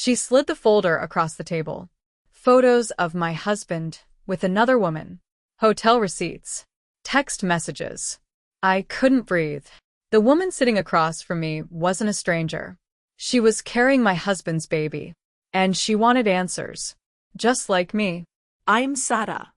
She slid the folder across the table. Photos of my husband with another woman. Hotel receipts. Text messages. I couldn't breathe. The woman sitting across from me wasn't a stranger. She was carrying my husband's baby. And she wanted answers. Just like me. I'm Sarah.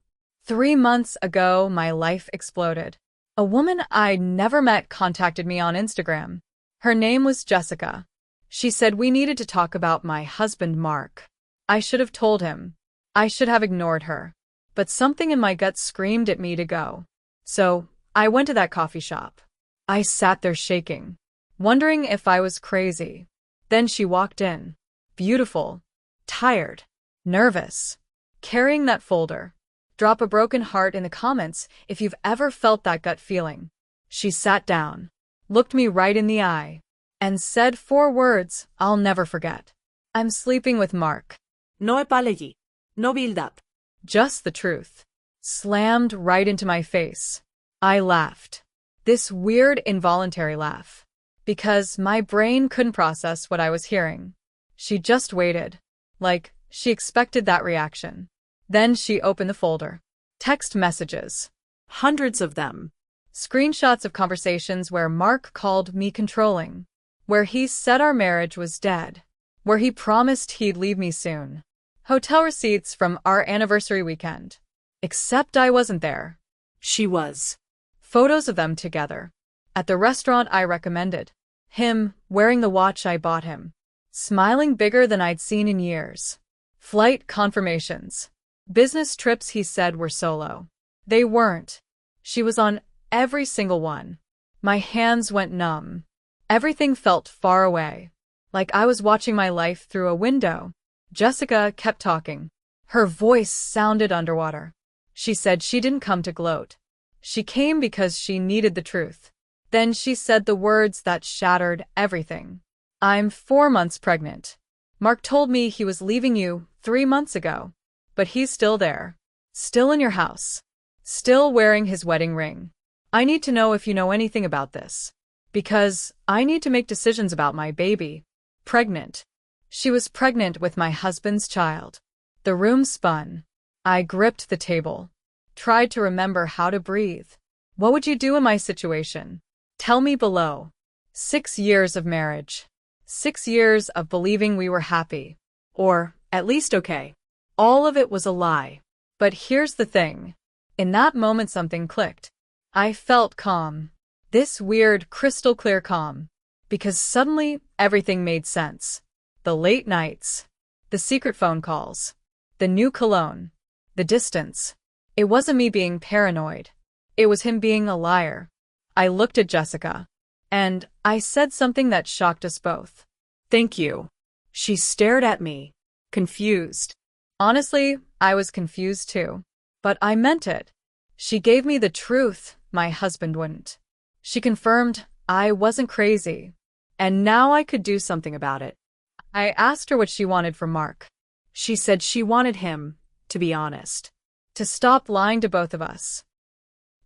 3 months ago, my life exploded. A woman I'd never met contacted me on Instagram. Her name was Jessica. She said we needed to talk about my husband, Mark. I should have told him. I should have ignored her. But something in my gut screamed at me to go. So, I went to that coffee shop. I sat there shaking, wondering if I was crazy. Then she walked in. Beautiful. Tired. Nervous. Carrying that folder. Drop a broken heart in the comments if you've ever felt that gut feeling. She sat down, looked me right in the eye, and said 4 words I'll never forget. I'm sleeping with Mark. No apology. No build-up. Just the truth. Slammed right into my face. I laughed. This weird involuntary laugh. Because my brain couldn't process what I was hearing. She just waited. Like, she expected that reaction. Then she opened the folder. Text messages. Hundreds of them. Screenshots of conversations where Mark called me controlling. Where he said our marriage was dead. Where he promised he'd leave me soon. Hotel receipts from our anniversary weekend. Except I wasn't there. She was. Photos of them together. At the restaurant I recommended. Him, wearing the watch I bought him. Smiling bigger than I'd seen in years. Flight confirmations. Business trips he said were solo. They weren't. She was on every single one. My hands went numb. Everything felt far away. Like I was watching my life through a window. Jessica kept talking. Her voice sounded underwater. She said she didn't come to gloat. She came because she needed the truth. Then she said the words that shattered everything. I'm 4 months pregnant. Mark told me he was leaving you 3 months ago. But he's still there. Still in your house. Still wearing his wedding ring. I need to know if you know anything about this. Because I need to make decisions about my baby. Pregnant. She was pregnant with my husband's child. The room spun. I gripped the table. Tried to remember how to breathe. What would you do in my situation? Tell me below. 6 years of marriage. 6 years of believing we were happy. Or, at least okay. All of it was a lie. But here's the thing. In that moment something clicked. I felt calm. This weird, crystal clear calm. Because suddenly, everything made sense. The late nights. The secret phone calls. The new cologne. The distance. It wasn't me being paranoid. It was him being a liar. I looked at Jessica. And I said something that shocked us both. Thank you. She stared at me. Confused. Honestly, I was confused too. But I meant it. She gave me the truth my husband wouldn't. She confirmed I wasn't crazy. And now I could do something about it. I asked her what she wanted from Mark. She said she wanted him, to be honest. To stop lying to both of us.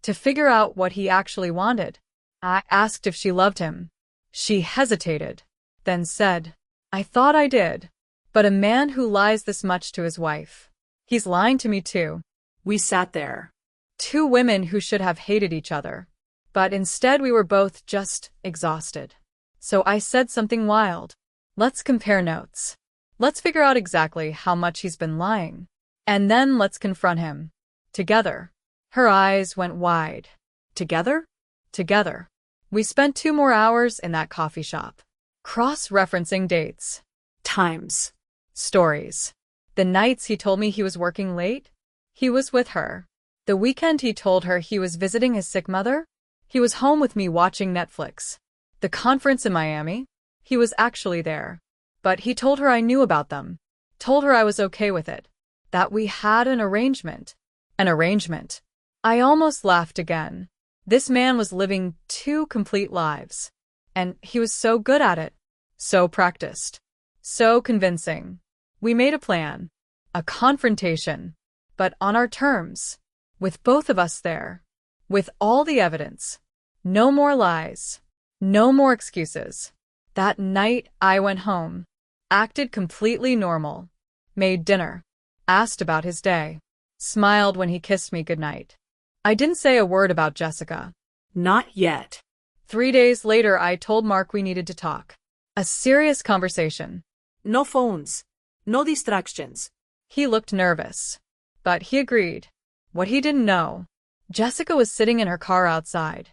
To figure out what he actually wanted. I asked if she loved him. She hesitated. Then said, I thought I did. But a man who lies this much to his wife. He's lying to me too. We sat there. 2 women who should have hated each other. But instead we were both just exhausted. So I said something wild. Let's compare notes. Let's figure out exactly how much he's been lying. And then let's confront him. Together. Her eyes went wide. Together? Together. We spent 2 more hours in that coffee shop. Cross-referencing dates. Times. Stories. The nights he told me he was working late, he was with her. The weekend he told her he was visiting his sick mother, he was home with me watching Netflix. The conference in Miami, he was actually there. But he told her I knew about them. Told her I was okay with it. That we had an arrangement. An arrangement. I almost laughed again. This man was living 2 complete lives. And he was so good at it. So practiced. So convincing. We made a plan. A confrontation. But on our terms. With both of us there. With all the evidence. No more lies. No more excuses. That night I went home. acted completely normal, made dinner, asked about his day, smiled when he kissed me goodnight. I didn't say a word about Jessica. Not yet. 3 days later, I told Mark we needed to talk. A serious conversation. No phones. No distractions. He looked nervous, but he agreed. What he didn't know, Jessica was sitting in her car outside,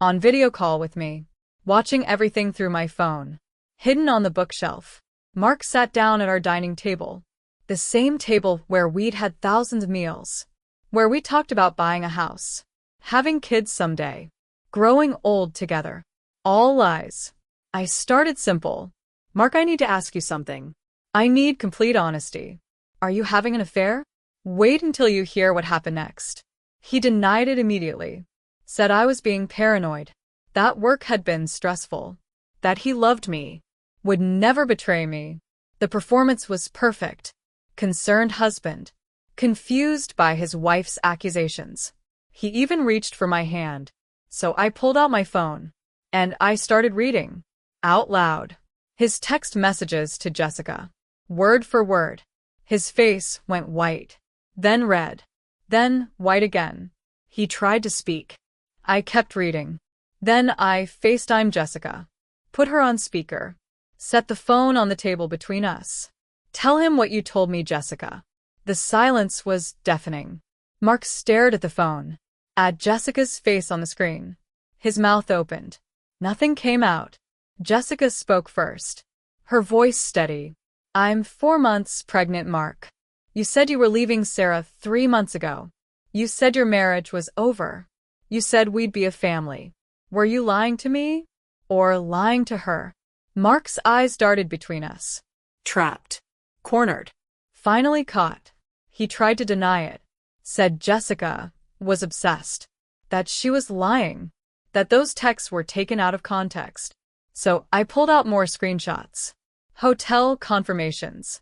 on video call with me, watching everything through my phone, hidden on the bookshelf. Mark sat down at our dining table, the same table where we'd had thousands of meals, where we talked about buying a house, having kids someday, growing old together. All lies. I started simple. Mark, I need to ask you something. I need complete honesty. Are you having an affair? Wait until you hear what happened next. He denied it immediately, said I was being paranoid, that work had been stressful, that he loved me, would never betray me. The performance was perfect. Concerned husband, confused by his wife's accusations. He even reached for my hand, so I pulled out my phone, and I started reading, out loud, his text messages to Jessica, word for word. His face went white, then red, then white again. He tried to speak. I kept reading. Then I FaceTimed Jessica, put her on speaker, set the phone on the table between us. Tell him what you told me, Jessica. The silence was deafening. Mark stared at the phone, at Jessica's face on the screen. His mouth opened. Nothing came out. Jessica spoke first, her voice steady. I'm 4 months pregnant, Mark. You said you were leaving Sarah 3 months ago. You said your marriage was over. You said we'd be a family. Were you lying to me? Or lying to her? Mark's eyes darted between us. Trapped. Cornered. Finally caught. He tried to deny it. Said Jessica was obsessed. That she was lying. That those texts were taken out of context. So I pulled out more screenshots. Hotel confirmations.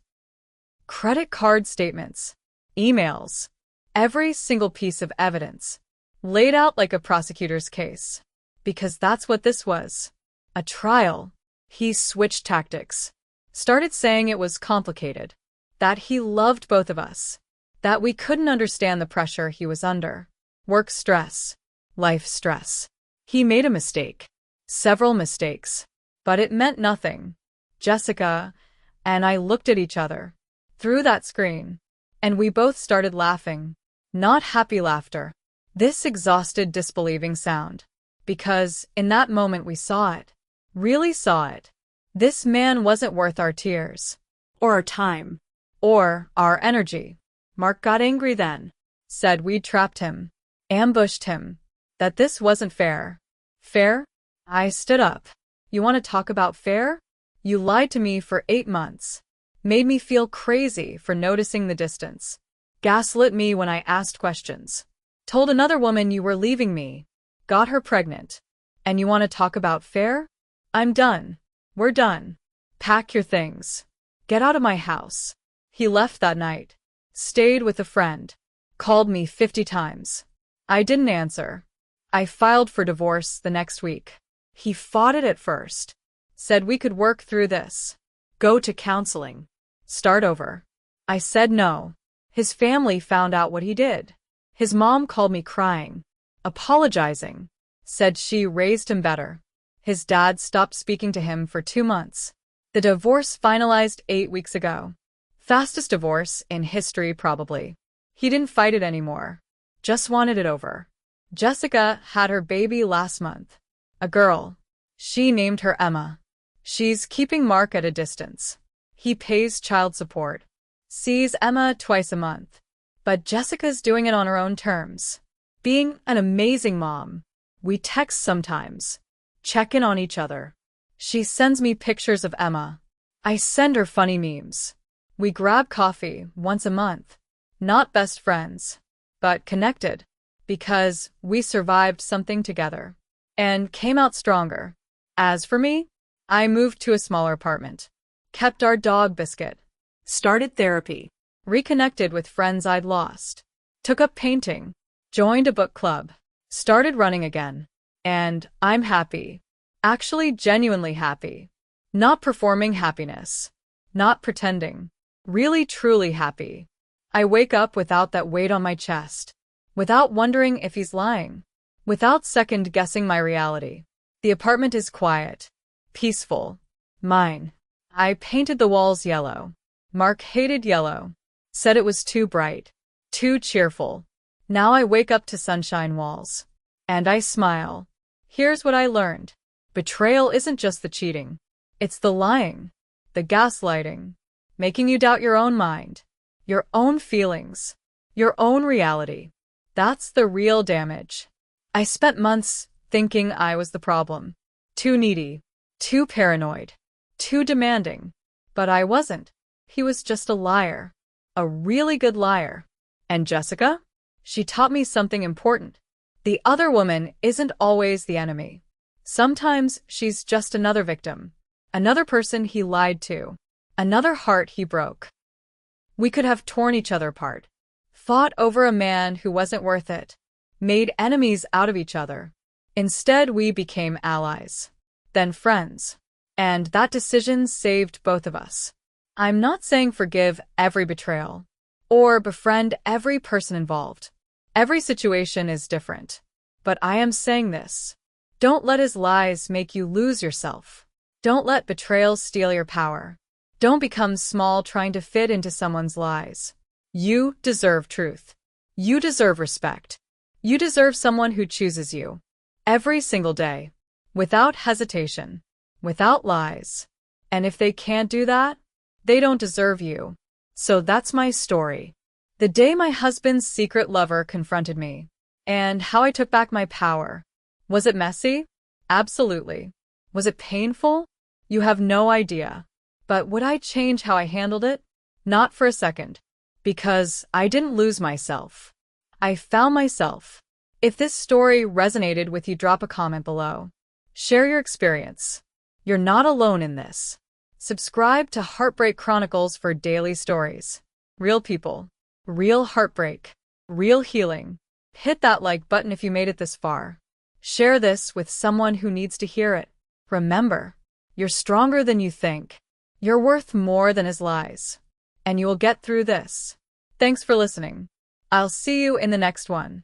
Credit card statements. Emails. Every single piece of evidence. Laid out like a prosecutor's case. Because that's what this was. A trial. He switched tactics. Started saying it was complicated. That he loved both of us. That we couldn't understand the pressure he was under. Work stress. Life stress. He made a mistake. Several mistakes. But it meant nothing. Jessica and I looked at each other through that screen, and we both started laughing. Not happy laughter. This exhausted, disbelieving sound. Because in that moment we saw it. Really saw it. This man wasn't worth our tears. Or our time. Or our energy. Mark got angry then. Said we'd trapped him. Ambushed him. That this wasn't fair. Fair? I stood up. You want to talk about fair? You lied to me for 8 months. Made me feel crazy for noticing the distance. Gaslit me when I asked questions. Told another woman you were leaving me. Got her pregnant. And you want to talk about fair? I'm done. We're done. Pack your things. Get out of my house. He left that night. Stayed with a friend. Called me 50 times. I didn't answer. I filed for divorce the next week. He fought it at first. Said we could work through this. Go to counseling. Start over. I said no. His family found out what he did. His mom called me crying. Apologizing. Said she raised him better. His dad stopped speaking to him for 2 months. The divorce finalized 8 weeks ago. Fastest divorce in history probably. He didn't fight it anymore. Just wanted it over. Jessica had her baby last month. A girl. She named her Emma. She's keeping Mark at a distance. He pays child support. Sees Emma twice a month. But Jessica's doing it on her own terms. Being an amazing mom. We text sometimes. Check in on each other. She sends me pictures of Emma. I send her funny memes. We grab coffee once a month. Not best friends, but connected. Because we survived something together. And came out stronger. As for me, I moved to a smaller apartment. Kept our dog Biscuit. Started therapy. Reconnected with friends I'd lost. Took up painting. Joined a book club. Started running again. And I'm happy. Actually genuinely happy. Not performing happiness. Not pretending. Really truly happy. I wake up without that weight on my chest. Without wondering if he's lying. Without second-guessing my reality. The apartment is quiet. Peaceful. Mine. I painted the walls yellow. Mark hated yellow. Said it was too bright. Too cheerful. Now I wake up to sunshine walls. And I smile. Here's what I learned. Betrayal isn't just the cheating. It's the lying. The gaslighting. Making you doubt your own mind. Your own feelings. Your own reality. That's the real damage. I spent months thinking I was the problem. Too needy. Too paranoid. Too demanding. But I wasn't. He was just a liar. A really good liar. And Jessica? She taught me something important. The other woman isn't always the enemy. Sometimes she's just another victim. Another person he lied to. Another heart he broke. We could have torn each other apart. Fought over a man who wasn't worth it. Made enemies out of each other. Instead, we became allies. Then friends. And that decision saved both of us. I'm not saying forgive every betrayal. Or befriend every person involved. Every situation is different. But I am saying this. Don't let his lies make you lose yourself. Don't let betrayal steal your power. Don't become small trying to fit into someone's lies. You deserve truth. You deserve respect. You deserve someone who chooses you. Every single day. Without hesitation. Without lies. And if they can't do that, they don't deserve you. So that's my story. The day my husband's secret lover confronted me. And how I took back my power. Was it messy? Absolutely. Was it painful? You have no idea. But would I change how I handled it? Not for a second. Because I didn't lose myself. I found myself. If this story resonated with you, drop a comment below. Share your experience. You're not alone in this. Subscribe to Heartbreak Chronicles for daily stories. Real people. Real heartbreak. Real healing. Hit that like button if you made it this far. Share this with someone who needs to hear it. Remember, you're stronger than you think. You're worth more than his lies. And you will get through this. Thanks for listening. I'll see you in the next one.